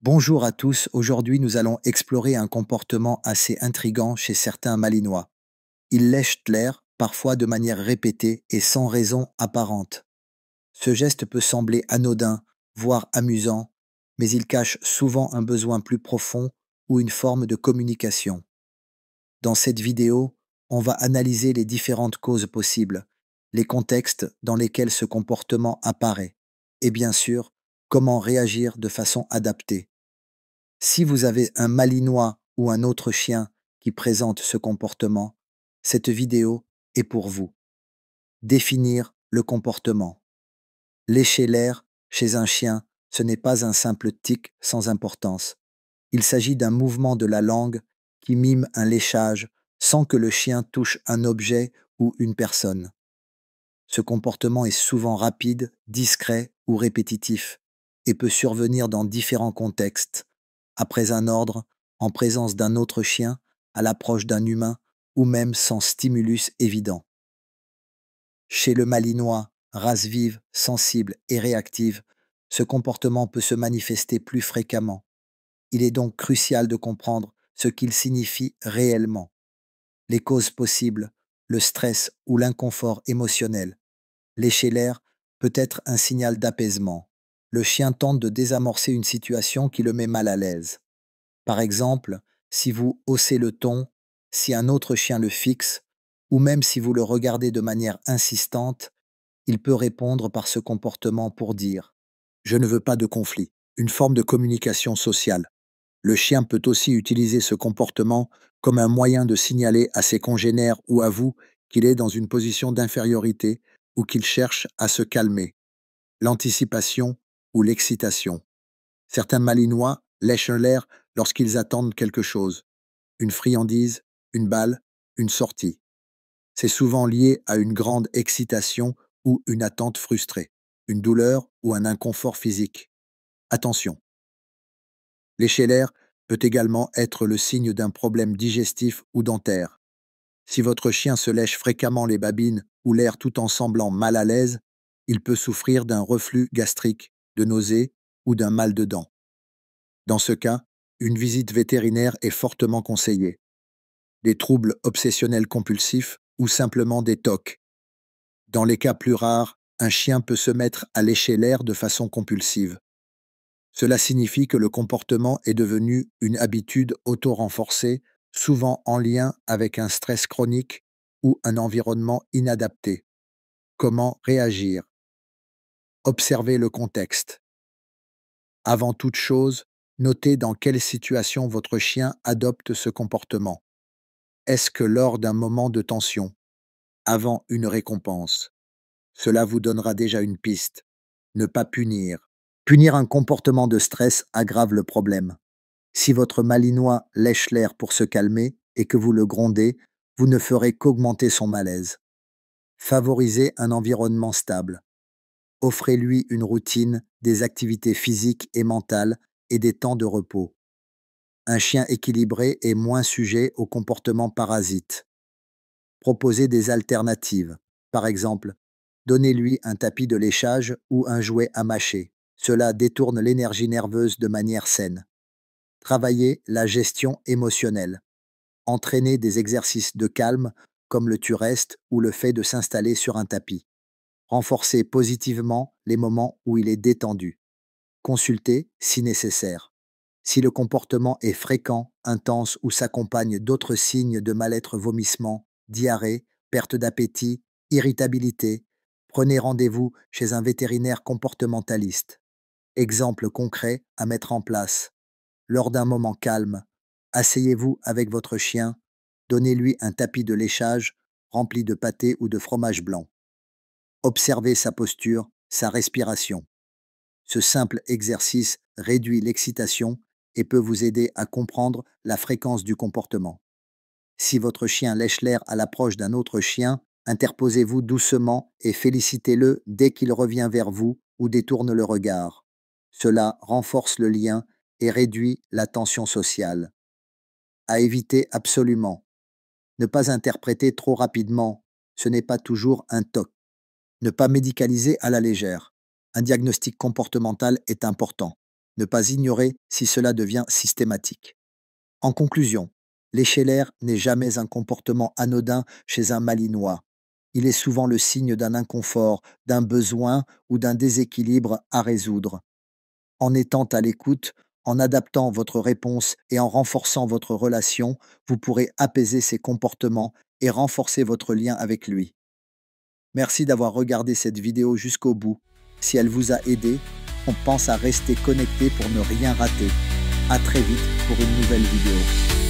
Bonjour à tous, aujourd'hui nous allons explorer un comportement assez intrigant chez certains Malinois. Ils lèchent l'air, parfois de manière répétée et sans raison apparente. Ce geste peut sembler anodin, voire amusant, mais il cache souvent un besoin plus profond ou une forme de communication. Dans cette vidéo, on va analyser les différentes causes possibles, les contextes dans lesquels ce comportement apparaît, et bien sûr, comment réagir de façon adaptée. Si vous avez un malinois ou un autre chien qui présente ce comportement, cette vidéo est pour vous. Définir le comportement. Lécher l'air chez un chien, ce n'est pas un simple tic sans importance. Il s'agit d'un mouvement de la langue qui mime un léchage sans que le chien touche un objet ou une personne. Ce comportement est souvent rapide, discret ou répétitif et peut survenir dans différents contextes, après un ordre, en présence d'un autre chien, à l'approche d'un humain ou même sans stimulus évident. Chez le malinois, race vive, sensible et réactive, ce comportement peut se manifester plus fréquemment. Il est donc crucial de comprendre ce qu'il signifie réellement. Les causes possibles, le stress ou l'inconfort émotionnel. Lécher l'air peut être un signal d'apaisement. Le chien tente de désamorcer une situation qui le met mal à l'aise. Par exemple, si vous haussez le ton, si un autre chien le fixe, ou même si vous le regardez de manière insistante, il peut répondre par ce comportement pour dire ⁇ Je ne veux pas de conflit ⁇ une forme de communication sociale. Le chien peut aussi utiliser ce comportement comme un moyen de signaler à ses congénères ou à vous qu'il est dans une position d'infériorité ou qu'il cherche à se calmer. L'anticipation ou l'excitation. Certains malinois lèchent l'air lorsqu'ils attendent quelque chose, une friandise, une balle, une sortie. C'est souvent lié à une grande excitation ou une attente frustrée, une douleur ou un inconfort physique. Attention, lécher l'air peut également être le signe d'un problème digestif ou dentaire. Si votre chien se lèche fréquemment les babines ou l'air tout en semblant mal à l'aise, il peut souffrir d'un reflux gastrique, de nausées ou d'un mal de dents. Dans ce cas, une visite vétérinaire est fortement conseillée. Des troubles obsessionnels compulsifs ou simplement des TOC. Dans les cas plus rares, un chien peut se mettre à lécher l'air de façon compulsive. Cela signifie que le comportement est devenu une habitude auto-renforcée, souvent en lien avec un stress chronique ou un environnement inadapté. Comment réagir? Observez le contexte. Avant toute chose, notez dans quelle situation votre chien adopte ce comportement. Est-ce que lors d'un moment de tension, avant une récompense? Cela vous donnera déjà une piste. Ne pas punir. Punir un comportement de stress aggrave le problème. Si votre malinois lèche l'air pour se calmer et que vous le grondez, vous ne ferez qu'augmenter son malaise. Favorisez un environnement stable. Offrez-lui une routine, des activités physiques et mentales et des temps de repos. Un chien équilibré est moins sujet aux comportements parasites. Proposez des alternatives. Par exemple, donnez-lui un tapis de léchage ou un jouet à mâcher. Cela détourne l'énergie nerveuse de manière saine. Travaillez la gestion émotionnelle. Entraînez des exercices de calme comme le tu-restes ou le fait de s'installer sur un tapis. Renforcez positivement les moments où il est détendu. Consultez si nécessaire. Si le comportement est fréquent, intense ou s'accompagne d'autres signes de mal-être, vomissement, diarrhée, perte d'appétit, irritabilité, prenez rendez-vous chez un vétérinaire comportementaliste. Exemple concret à mettre en place. Lors d'un moment calme, asseyez-vous avec votre chien, donnez-lui un tapis de léchage rempli de pâté ou de fromage blanc. Observez sa posture, sa respiration. Ce simple exercice réduit l'excitation et peut vous aider à comprendre la fréquence du comportement. Si votre chien lèche l'air à l'approche d'un autre chien, interposez-vous doucement et félicitez-le dès qu'il revient vers vous ou détourne le regard. Cela renforce le lien et réduit la tension sociale. À éviter absolument. Ne pas interpréter trop rapidement. Ce n'est pas toujours un TOC. Ne pas médicaliser à la légère. Un diagnostic comportemental est important. Ne pas ignorer si cela devient systématique. En conclusion, lécher l'air n'est jamais un comportement anodin chez un Malinois. Il est souvent le signe d'un inconfort, d'un besoin ou d'un déséquilibre à résoudre. En étant à l'écoute, en adaptant votre réponse et en renforçant votre relation, vous pourrez apaiser ses comportements et renforcer votre lien avec lui. Merci d'avoir regardé cette vidéo jusqu'au bout. Si elle vous a aidé, on pense à rester connecté pour ne rien rater. À très vite pour une nouvelle vidéo.